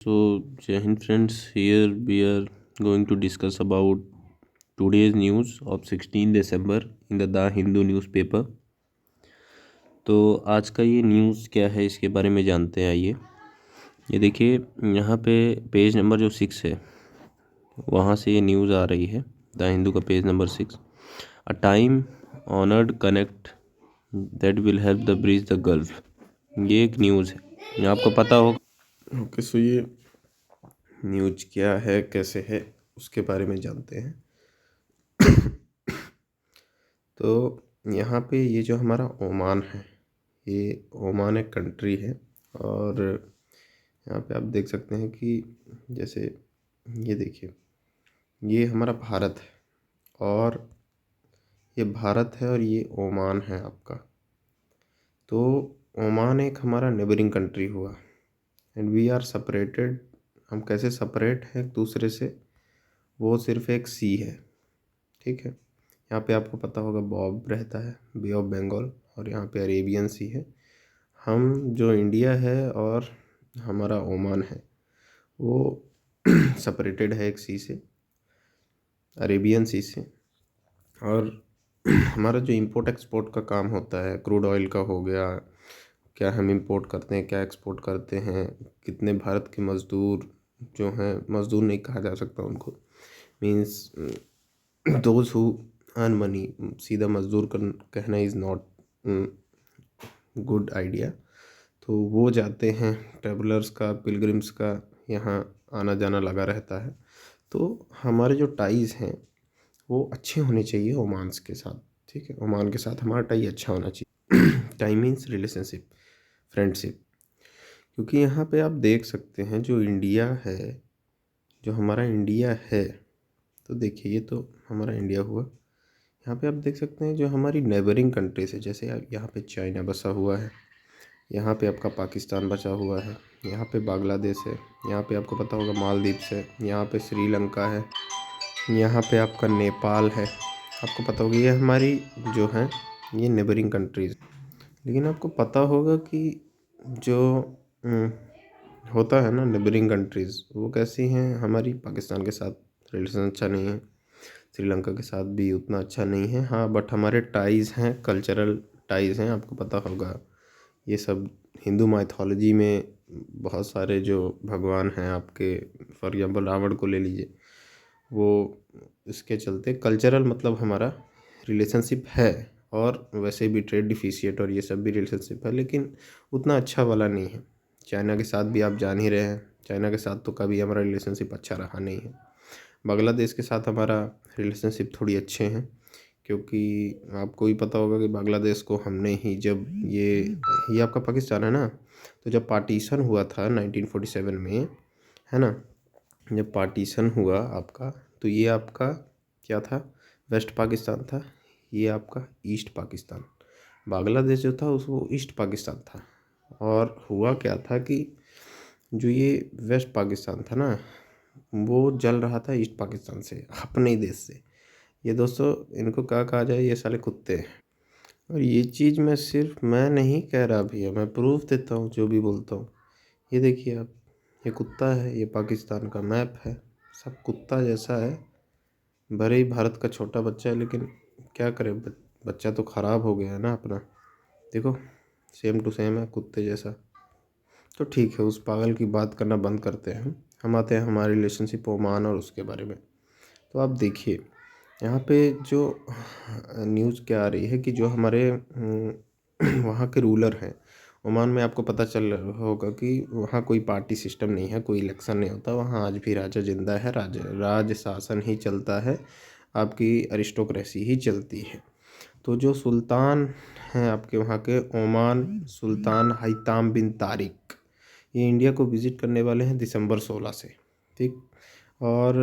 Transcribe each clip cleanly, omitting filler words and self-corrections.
So, Jai Hind friends, here we are going to discuss about today's news of 16 December in the Hindu newspaper. तो आज का ये news क्या है इसके बारे में जानते हैं। आइए, ये देखिए यहाँ पे पेज नंबर जो 6 है वहाँ से ये न्यूज़ आ रही है। द हिंदू का page number 6, a time honoured connect that will help the bridge the gulf. ये एक न्यूज़ है, ये आपको पता होगा। ओके, सो ये न्यूज क्या है, कैसे है, उसके बारे में जानते हैं। तो यहाँ पे ये जो हमारा ओमान है, ये ओमान एक कंट्री है और यहाँ पे आप देख सकते हैं कि जैसे ये देखिए, ये हमारा भारत है और ये भारत है और ये ओमान है आपका। तो ओमान एक हमारा नेबरिंग कंट्री हुआ एंड वी आर सेपरेटेड। हम कैसे सेपरेट हैं एक दूसरे से, वो सिर्फ एक सी है, ठीक है। यहाँ पे आपको पता होगा बॉब रहता है, बे ऑफ बंगाल, और यहाँ पे अरेबियन सी है। हम जो इंडिया है और हमारा ओमान है वो सेपरेटेड है एक सी से, अरेबियन सी से। और हमारा जो इंपोर्ट एक्सपोर्ट का काम होता है, क्रूड ऑयल का हो गया, क्या हम इंपोर्ट करते हैं, क्या एक्सपोर्ट करते हैं, कितने भारत के मज़दूर जो हैं, मज़दूर नहीं कहा जा सकता उनको, means those who earn money, सीधा मज़दूर कहना इज़ नॉट गुड आइडिया। तो वो जाते हैं, ट्रेवलर्स का, पिलग्रिम्स का यहाँ आना जाना लगा रहता है। तो हमारे जो टाइज़ हैं वो अच्छे होने चाहिए ओमान के साथ, ठीक है। ओमान के साथ हमारा टाई अच्छा होना चाहिए। Tie means relationship, friendship. क्योंकि यहाँ पे आप देख सकते हैं जो इंडिया है, जो हमारा इंडिया है, तो देखिए ये तो हमारा इंडिया हुआ। यहाँ पे आप देख सकते हैं जो हमारी नेबरिंग कंट्रीज है, जैसे यहाँ पे चाइना बसा हुआ है, यहाँ पे आपका पाकिस्तान बचा हुआ है, यहाँ पे बांग्लादेश है, यहाँ पे आपको पता होगा मालदीव्स है, यहाँ पे श्रीलंका है, यहाँ पे आपका नेपाल है। आपको पता होगा ये हमारी जो है ये नेबरिंग कंट्रीज। लेकिन आपको पता होगा कि जो होता है ना नेबरिंग कंट्रीज़, वो कैसी हैं। हमारी पाकिस्तान के साथ रिलेशन अच्छा नहीं है, श्रीलंका के साथ भी उतना अच्छा नहीं है, हाँ, बट हमारे टाइज़ हैं, कल्चरल टाइज़ हैं। आपको पता होगा ये सब हिंदू माइथोलॉजी में बहुत सारे जो भगवान हैं आपके, फॉर एग्जांपल रावण को ले लीजिए, वो इसके चलते कल्चरल मतलब हमारा रिलेशनशिप है। और वैसे भी ट्रेड डिफिशिएट और ये सब भी रिलेशनशिप है, लेकिन उतना अच्छा वाला नहीं है। चाइना के साथ भी आप जान ही रहे हैं, चाइना के साथ तो कभी हमारा रिलेशनशिप अच्छा रहा नहीं है। बांग्लादेश के साथ हमारा रिलेशनशिप थोड़ी अच्छे हैं, क्योंकि आपको भी पता होगा कि बांग्लादेश को हमने ही जब ये आपका पाकिस्तान है ना, तो जब पार्टीशन हुआ था 1947 में, है ना, जब पार्टीशन हुआ आपका, तो ये आपका क्या था, वेस्ट पाकिस्तान था, ये आपका ईस्ट पाकिस्तान। बांग्लादेश जो था उसको ईस्ट पाकिस्तान था। और हुआ क्या था कि जो ये वेस्ट पाकिस्तान था ना, वो जल रहा था ईस्ट पाकिस्तान से, अपने ही देश से। ये दोस्तों इनको क्या कहा जाए, ये साले कुत्ते हैं। और ये चीज़ मैं सिर्फ मैं नहीं कह रहा भैया, मैं प्रूफ देता हूँ जो भी बोलता हूँ। ये देखिए आप, ये कुत्ता है, ये पाकिस्तान का मैप है, सब कुत्ता जैसा है। भले ही भारत का छोटा बच्चा है, लेकिन क्या करें, बच्चा तो ख़राब हो गया है ना अपना। देखो सेम टू सेम है, कुत्ते जैसा। तो ठीक है, उस पागल की बात करना बंद करते हैं, हम आते हैं हमारे रिलेशनशिप ओमान और उसके बारे में। तो आप देखिए यहाँ पे जो न्यूज़ क्या आ रही है कि जो हमारे वहाँ के रूलर हैं ओमान में, आपको पता चल होगा कि वहाँ कोई पार्टी सिस्टम नहीं है, कोई इलेक्शन नहीं होता वहाँ। आज भी राजा जिंदा है, राज शासन ही चलता है, आपकी अरिस्टोक्रेसी ही चलती है। तो जो सुल्तान हैं आपके वहाँ के, ओमान सुल्तान हैताम बिन तारिक, ये इंडिया को विज़िट करने वाले हैं दिसंबर 16 से, ठीक। और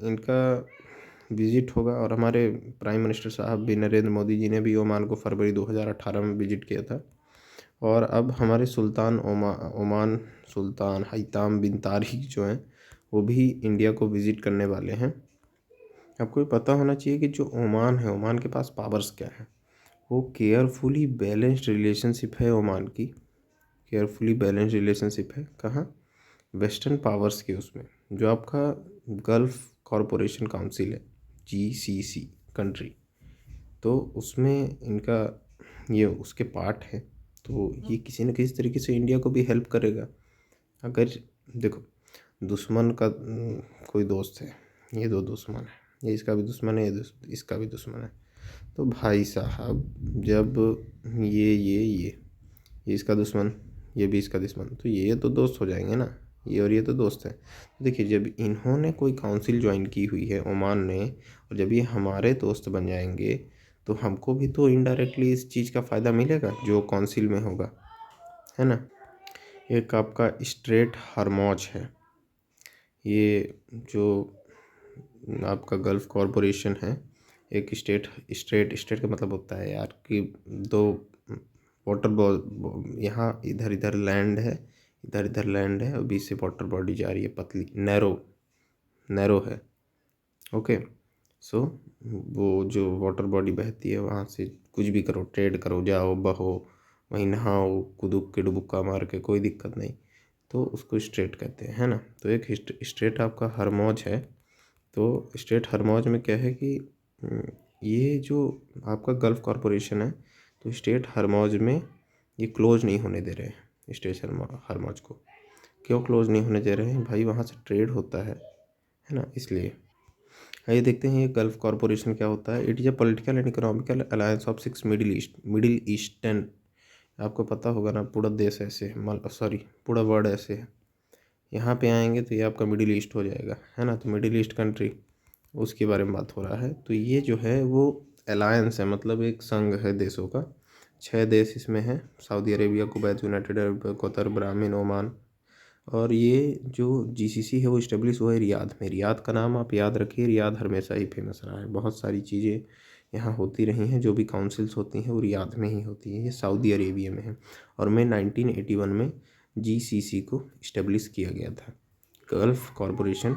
इनका विज़िट होगा, और हमारे प्राइम मिनिस्टर साहब भी नरेंद्र मोदी जी ने भी ओमान को फरवरी 2018 में विज़िट किया था। और अब हमारे सुल्तान ओमान सुल्तान हैताम बिन तारिक जो हैं वो भी इंडिया को विज़िट करने वाले हैं। आपको ये पता होना चाहिए कि जो ओमान है, ओमान के पास पावर्स क्या है, वो केयरफुली बैलेंस्ड रिलेशनशिप है ओमान की। केयरफुली बैलेंस्ड रिलेशनशिप है कहाँ, वेस्टर्न पावर्स के उसमें जो आपका गल्फ कॉरपोरेशन काउंसिल है, GCC कंट्री, तो उसमें इनका ये उसके पार्ट है। तो ये किसी न किसी तरीके से इंडिया को भी हेल्प करेगा। अगर देखो दुश्मन का कोई दोस्त है, ये दो दुश्मन है, ये इसका भी दुश्मन है, ये इसका भी दुश्मन है, तो भाई साहब जब ये इसका दुश्मन, ये भी इसका दुश्मन, तो ये तो दोस्त हो जाएंगे ना, ये और ये तो दोस्त हैं। तो देखिए जब इन्होंने कोई काउंसिल ज्वाइन की हुई है ओमान ने, और जब ये हमारे दोस्त बन जाएंगे तो हमको भी तो इनडायरेक्टली इस चीज़ का फ़ायदा मिलेगा जो काउंसिल में होगा, है ना। एक आपका स्ट्रेट हरमौज है, ये जो आपका गल्फ कॉरपोरेशन है, एक स्टेट का मतलब होता है यार कि दो वाटर, यहाँ इधर इधर लैंड है, इधर इधर लैंड है, और बीच से वाटर बॉडी जा रही है, पतली नैरो है। ओके, सो वो जो वाटर बॉडी बहती है वहाँ से कुछ भी करो, ट्रेड करो, जाओ बहो, वहीं नहाओ, कुदुक के डुबुक्का मार के, कोई दिक्कत नहीं, तो उसको स्ट्रेट कहते हैं, है ना। तो एक स्ट्रेट आपका हरमौज है। तो स्ट्रेट हरमौज में क्या है कि ये जो आपका गल्फ कॉरपोरेशन है, तो स्टेट हरमौज में ये क्लोज नहीं होने दे रहे हैं स्टेट हरमौज को। क्यों क्लोज नहीं होने दे रहे हैं भाई, वहाँ से ट्रेड होता है ना, इसलिए। आइए देखते हैं ये गल्फ कॉरपोरेशन क्या होता है। It is a political and economical alliance of 6 middle eastern, आपको पता होगा ना, पूरा देश ऐसे है, सॉरी पूरा वर्ड ऐसे है, यहाँ पे आएंगे तो ये आपका मिडिल ईस्ट हो जाएगा, है ना। तो मिडिल ईस्ट कंट्री, उसके बारे में बात हो रहा है। तो ये जो है वो अलायंस है, मतलब एक संघ है देशों का। 6 देश इसमें हैं, Saudi Arabia, Kuwait, United Arab, Qatar, Bahrain, Oman. और ये जो GCC है वो इस्टेब्लिश हुआ है रियाद में। रियाद का नाम आप याद रखिए, रियाद हमेशा ही फेमस रहा है। बहुत सारी चीज़ें यहाँ होती रही हैं, जो भी काउंसिल्स होती हैं वो रियाद में ही होती हैं। ये सऊदी अरेबिया में है। और मैं 1981 में GCC को इस्टेब्लिश किया गया था, गल्फ कॉरपोरेशन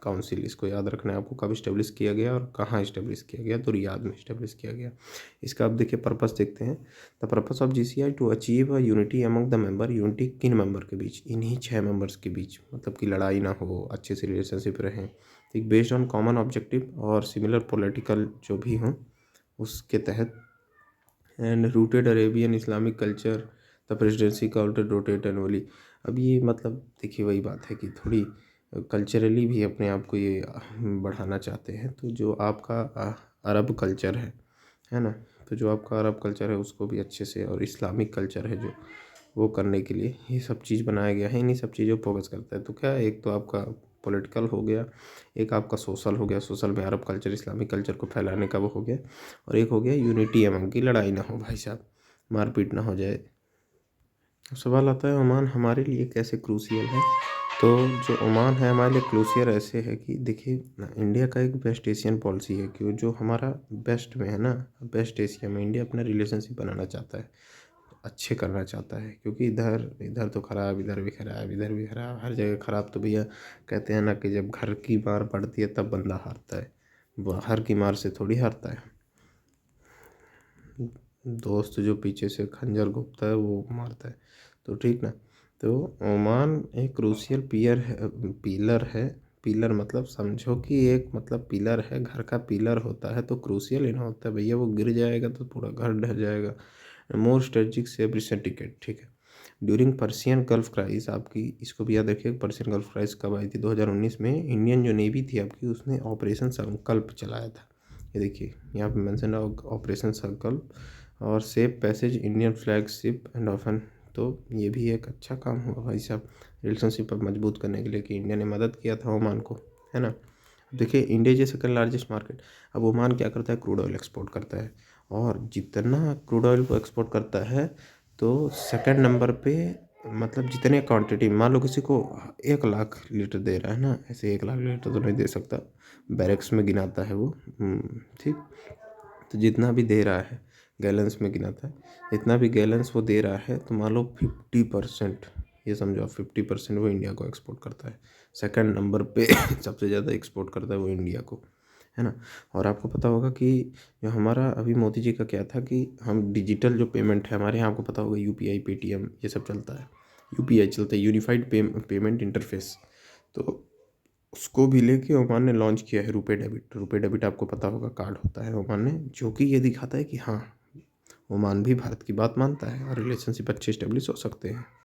काउंसिल। इसको याद रखना है आपको, कब इस्टेब्लिश किया गया और कहाँ इस्टेब्लिश किया गया, तो रियाद में इस्टेब्लिश किया गया। इसका अब देखिए पर्पस देखते हैं। The purpose of GCI to achieve a unity among the member. Unity किन मेंबर के बीच, इन्हीं 6 मेंबर्स के बीच, मतलब कि लड़ाई ना हो, अच्छे से रिलेशनशिप रहें, एक बेस्ड ऑन कॉमन ऑब्जेक्टिव और सिमिलर पॉलिटिकल जो भी हों उसके तहत। And rooted Arabian Islamic culture, the presidency counted rotate annually. अब ये मतलब देखिए वही बात है कि थोड़ी कल्चरली भी अपने आप को ये बढ़ाना चाहते हैं। तो जो आपका अरब कल्चर है ना, तो जो आपका अरब कल्चर है उसको भी अच्छे से, और इस्लामिक कल्चर है जो, वो करने के लिए ये सब चीज़ बनाया गया है। इन्हीं सब चीज़ों पर फोकस करता है। तो क्या, एक तो आपका पॉलिटिकल हो गया, एक आपका सोशल हो गया, सोशल में अरब कल्चर इस्लामिक कल्चर को फैलाने का वो हो गया, और एक हो गया यूनिटी अमंग, की लड़ाई ना हो भाई साहब, मारपीट ना हो जाए। अब सवाल आता है ओमान हमारे लिए कैसे क्रूशियल है। तो जो ओमान है हमारे लिए क्रूशियल ऐसे है कि देखिए इंडिया का एक वेस्ट एशियन पॉलिसी है कि जो हमारा बेस्ट में है ना, वेस्ट एशिया में इंडिया अपना रिलेशनशिप बनाना चाहता है, अच्छे करना चाहता है। क्योंकि इधर इधर तो ख़राब, इधर भी ख़राब, इधर भी ख़राब, हर जगह ख़राब। तो भैया कहते हैं ना कि जब घर की मार पड़ती है तब बंदा हारता है, बाहर की मार से थोड़ी हारता है। दोस्त जो पीछे से खंजर घोंपता है वो मारता है, तो ठीक ना। तो ओमान एक क्रूशियल पिलर है। पिलर मतलब समझो कि एक मतलब पिलर है, घर का पिलर होता है, तो क्रूशियल ही ना होता है भैया, वो गिर जाएगा तो पूरा घर ढह जाएगा। मोर स्ट्रेटजिक से टिकट, ठीक है। ड्यूरिंग पर्सियन गल्फ क्राइस, आपकी इसको भी याद रखिए, पर्सियन गल्फ क्राइस कब आई थी, 2019 में। इंडियन जो नेवी थी आपकी, उसने ऑपरेशन संकल्प चलाया था। ये देखिए यहाँ पे मेंशन है ऑपरेशन संकल्प, और safe passage Indian flag ship and often. तो ये भी एक अच्छा काम हुआ भाई साहब, रिलेशनशिप पर मजबूत करने के लिए, कि इंडिया ने मदद किया था ओमान को, है ना। देखिए इंडिया जो सेकंड लार्जेस्ट मार्केट, अब ओमान क्या करता है, क्रूड ऑयल एक्सपोर्ट करता है। और जितना क्रूड ऑयल को एक्सपोर्ट करता है, तो सेकंड नंबर पे, मतलब जितने क्वांटिटी, मान लो किसी को 1 लाख लीटर दे रहा है ना, ऐसे 1 लाख लीटर तो नहीं दे सकता, बैरक्स में गिनाता है वो, ठीक। तो जितना भी दे रहा है गैलेंस में गिनाता है, जितना भी गैलेंस वो दे रहा है, तो मान लो 50%, ये समझो 50% वो इंडिया को एक्सपोर्ट करता है। सेकंड नंबर पे सबसे ज़्यादा एक्सपोर्ट करता है वो इंडिया को, है ना। और आपको पता होगा कि जो हमारा अभी मोदी जी का क्या था कि हम डिजिटल जो पेमेंट है हमारे यहाँ, आपको पता होगा UPI, पेटीएम, ये सब चलता है। यूपीआई चलता है, यूनिफाइड पेमेंट इंटरफेस। तो उसको भी लेके ओमान ने लॉन्च किया है रुपे डेबिट। रुपे डेबिट आपको पता होगा कार्ड होता है ओमान में, जो कि ये दिखाता है कि हाँ, ओमान भी भारत की बात मानता है और रिलेशनशिप अच्छे स्टेब्लिश हो सकते हैं।